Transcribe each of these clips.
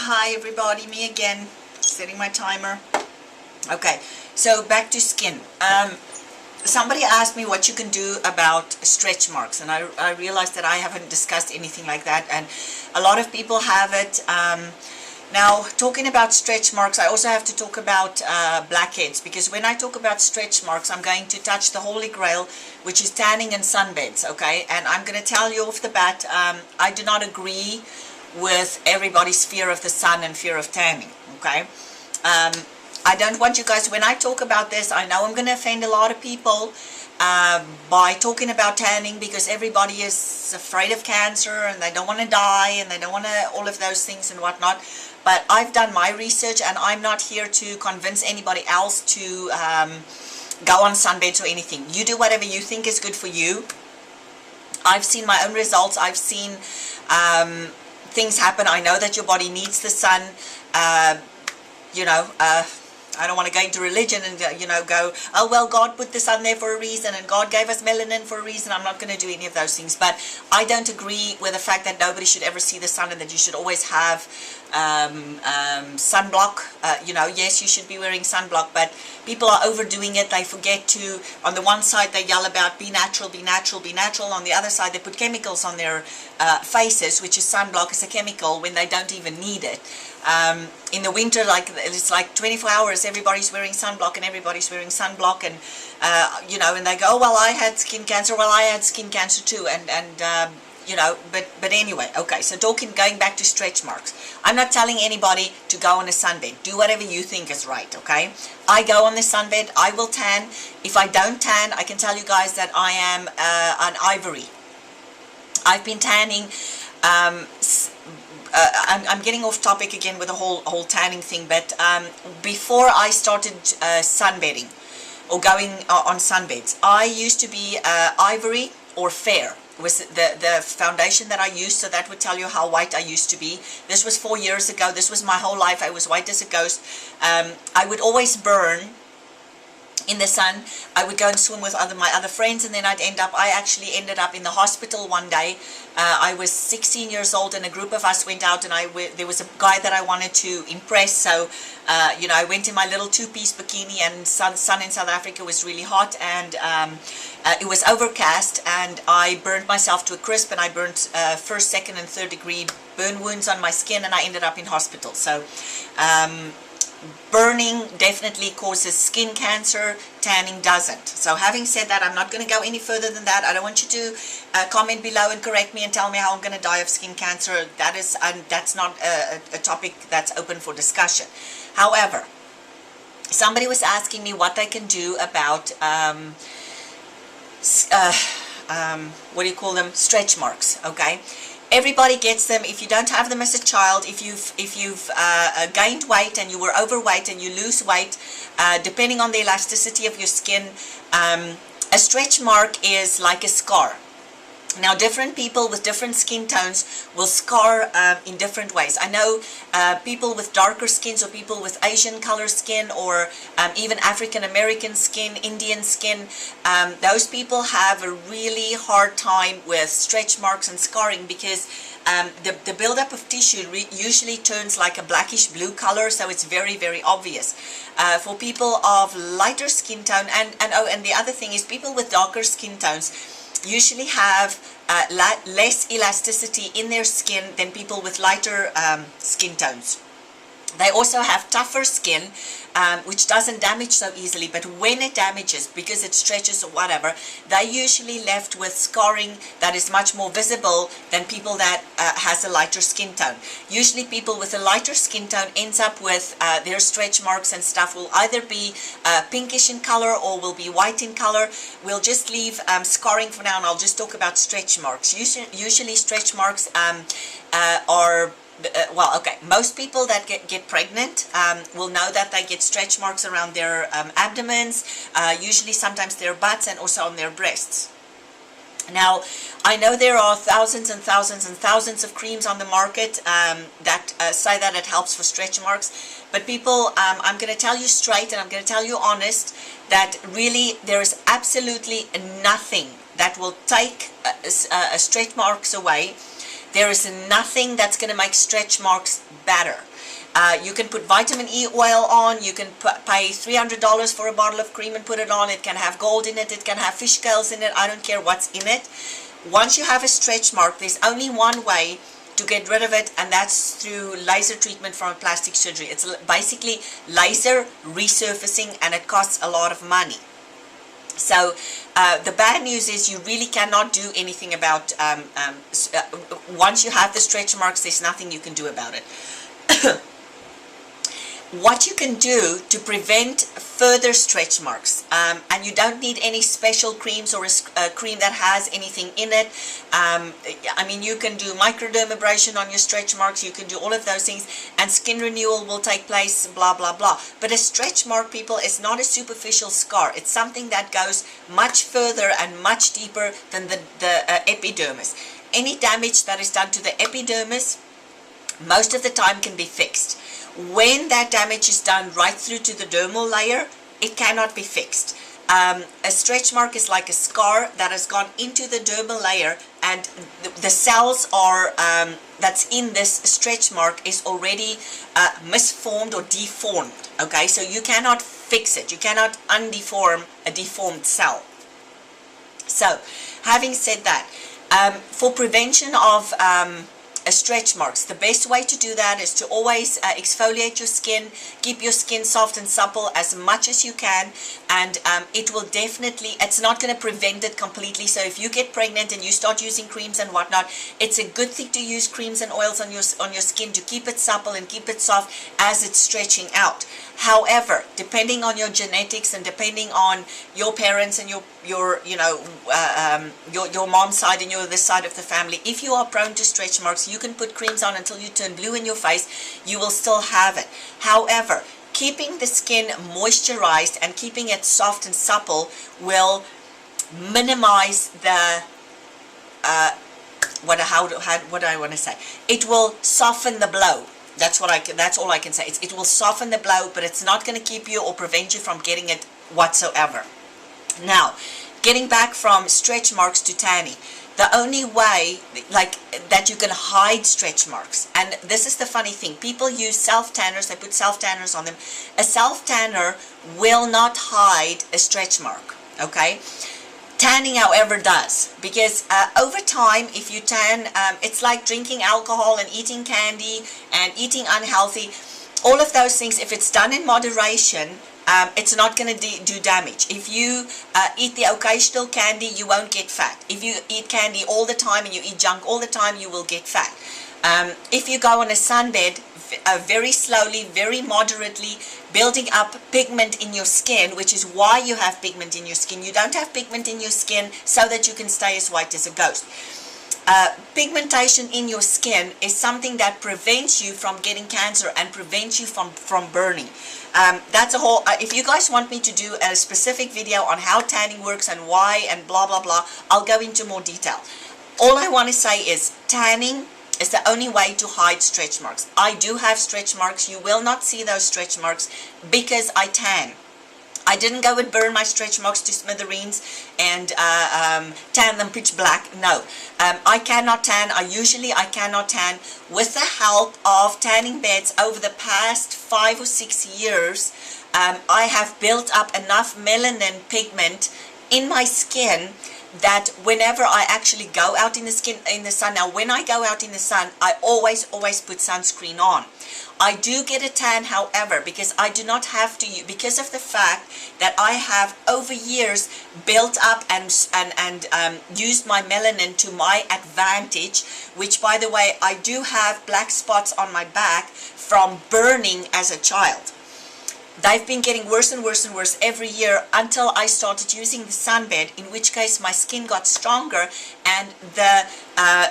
Hi everybody, me again, setting my timer. Okay, so back to skin. Somebody asked me what you can do about stretch marks, and I realized that I haven't discussed anything like that, and a lot of people have it. Now, talking about stretch marks, I also have to talk about blackheads, because when I talk about stretch marks, I'm going to touch the holy grail, which is tanning and sunbeds, okay? And I'm going to tell you off the bat, I do not agree with everybody's fear of the sun and fear of tanning, okay? I don't want you guys, when I talk about this, I know I'm going to offend a lot of people by talking about tanning, because everybody is afraid of cancer and they don't want to die and they don't want to, all of those things and whatnot. But I've done my research, and I'm not here to convince anybody else to go on sunbeds or anything. You do whatever you think is good for you. I've seen my own results. I've seen things happen. I know that your body needs the sun. I don't want to go into religion and go, oh well, God put the sun there for a reason and God gave us melanin for a reason. I'm not going to do any of those things. But I don't agree with the fact that nobody should ever see the sun and that you should always have sunblock. Yes, you should be wearing sunblock, but people are overdoing it. They forget to, on the one side they yell about be natural, be natural, be natural. On the other side they put chemicals on their faces, which is sunblock is a chemical when they don't even need it. In the winter, it's like 24 hours, everybody's wearing sunblock and everybody's wearing sunblock, and and they go, oh, well, I had skin cancer. Well, I had skin cancer too, but anyway, okay. So going back to stretch marks, I'm not telling anybody to go on a sunbed. Do whatever you think is right, okay? I go on the sunbed. I will tan. If I don't tan, I can tell you guys that I am an ivory. I've been tanning. I'm getting off topic again with the whole tanning thing, but before I started sunbedding or going on sunbeds, I used to be ivory or fair was the foundation that I used, so that would tell you how white I used to be. This was 4 years ago. This was my whole life. I was white as a ghost. I would always burn in the sun. I would go and swim with my other friends, and then I actually ended up in the hospital one day. I was 16 years old, and a group of us went out, and there was a guy that I wanted to impress, so I went in my little two-piece bikini, and sun in South Africa was really hot, and it was overcast, and I burned myself to a crisp, and I burnt first, second, and third degree burn wounds on my skin, and I ended up in hospital. So burning definitely causes skin cancer, tanning doesn't. So having said that, I'm not going to go any further than that. I don't want you to comment below and correct me and tell me how I'm going to die of skin cancer. That's not a topic that's open for discussion. However, somebody was asking me what I can do about what do you call them? Stretch marks, okay? Everybody gets them. If you don't have them as a child, if you've gained weight and you were overweight and you lose weight, depending on the elasticity of your skin, a stretch mark is like a scar. Now, different people with different skin tones will scar in different ways. I know people with darker skins, or people with Asian color skin, or even African American skin, Indian skin. Those people have a really hard time with stretch marks and scarring, because the buildup of tissue usually turns like a blackish blue color, so it's very, very obvious. For people of lighter skin tone, and the other thing is, people with darker skin tones usually have less elasticity in their skin than people with lighter skin tones. They also have tougher skin, which doesn't damage so easily, but when it damages, because it stretches or whatever, they're usually left with scarring that is much more visible than people that has a lighter skin tone. Usually people with a lighter skin tone ends up with their stretch marks and stuff will either be pinkish in color or will be white in color. We'll just leave scarring for now, and I'll just talk about stretch marks. Usually stretch marks are most people that get pregnant will know that they get stretch marks around their abdomens, usually sometimes their butts, and also on their breasts. Now, I know there are thousands and thousands and thousands of creams on the market that say that it helps for stretch marks, but people, I'm going to tell you straight, and I'm going to tell you honest, that really there is absolutely nothing that will take stretch marks away. There is nothing that's going to make stretch marks better. You can put vitamin E oil on. You can pay $300 for a bottle of cream and put it on. It can have gold in it. It can have fish scales in it. I don't care what's in it. Once you have a stretch mark, there's only one way to get rid of it, and that's through laser treatment from a plastic surgery. It's basically laser resurfacing, and it costs a lot of money. So the bad news is you really cannot do anything about, once you have the stretch marks, there's nothing you can do about it. What you can do to prevent further stretch marks, and you don't need any special creams or a cream that has anything in it. I mean, you can do microdermabrasion on your stretch marks, you can do all of those things, and skin renewal will take place, blah blah blah. But a stretch mark, people, is not a superficial scar. It's something that goes much further and much deeper than the epidermis. Any damage that is done to the epidermis most of the time can be fixed. When that damage is done right through to the dermal layer, it cannot be fixed. A stretch mark is like a scar that has gone into the dermal layer, and the cells are that's in this stretch mark is already misformed or deformed. Okay, so you cannot fix it. You cannot undeform a deformed cell. So, having said that, for prevention of stretch marks, the best way to do that is to always exfoliate your skin, keep your skin soft and supple as much as you can, and it will definitely, it's not going to prevent it completely. So if you get pregnant and you start using creams and whatnot, it's a good thing to use creams and oils on your skin to keep it supple and keep it soft as it's stretching out. However, depending on your genetics and depending on your parents and your mom's side and your this side of the family, if you are prone to stretch marks, you can put creams on until you turn blue in your face. You will still have it. However, keeping the skin moisturized and keeping it soft and supple will minimize the what do I want to say? It will soften the blow. That's all I can say. It will soften the blow, but it's not going to keep you or prevent you from getting it whatsoever. Now, getting back from stretch marks to tanning, the only way that you can hide stretch marks, and this is the funny thing, people use self-tanners, they put self-tanners on them. A self-tanner will not hide a stretch mark, okay? Tanning, however, does, because over time, if you tan, it's like drinking alcohol and eating candy and eating unhealthy. All of those things, if it's done in moderation, it's not going to do damage. If you eat the occasional candy, you won't get fat. If you eat candy all the time and you eat junk all the time, you will get fat. If you go on a sunbed, very slowly, very moderately, building up pigment in your skin, which is why you have pigment in your skin. You don't have pigment in your skin so that you can stay as white as a ghost. Pigmentation in your skin is something that prevents you from getting cancer and prevents you from burning. That's a whole, if you guys want me to do a specific video on how tanning works and why and blah blah blah, I'll go into more detail. All I want to say is tanning is the only way to hide stretch marks. I do have stretch marks. You will not see those stretch marks because I tan. I didn't go and burn my stretch marks to smithereens and tan them pitch black. No, I cannot tan. I cannot tan. With the help of tanning beds over the past 5 or 6 years, I have built up enough melanin pigment in my skin that whenever I actually go out in the sun, now when I go out in the sun, I always put sunscreen on. I do get a tan, however, because I do not have to, because of the fact that I have over years built up and used my melanin to my advantage, which, by the way, I do have black spots on my back from burning as a child. They've been getting worse and worse and worse every year until I started using the sunbed, in which case my skin got stronger, and the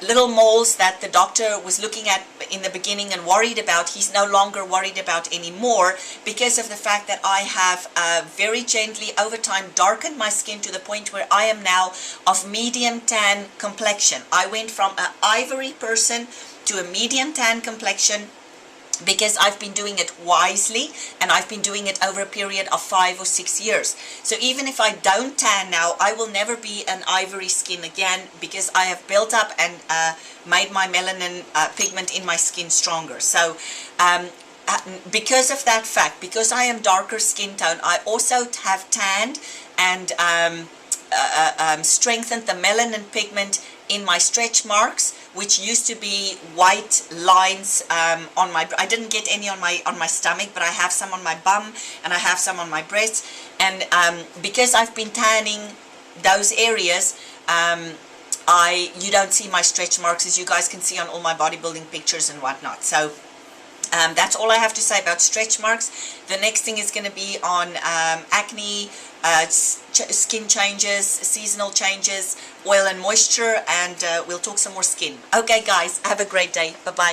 little moles that the doctor was looking at in the beginning and worried about, he's no longer worried about anymore, because of the fact that I have very gently over time darkened my skin to the point where I am now of medium tan complexion. I went from an ivory person to a medium tan complexion, because I've been doing it wisely, and I've been doing it over a period of 5 or 6 years. So even if I don't tan now, I will never be an ivory skin again, because I have built up and made my melanin pigment in my skin stronger. So because of that fact, because I am darker skin tone, I also have tanned and strengthened the melanin pigment in my stretch marks, which used to be white lines on my. I didn't get any on my stomach, but I have some on my bum and I have some on my breasts. And because I've been tanning those areas, you don't see my stretch marks, as you guys can see on all my bodybuilding pictures and whatnot. So that's all I have to say about stretch marks. The next thing is going to be on acne, skin changes, seasonal changes, oil and moisture, and we'll talk some more skin. Okay guys, have a great day. Bye-bye.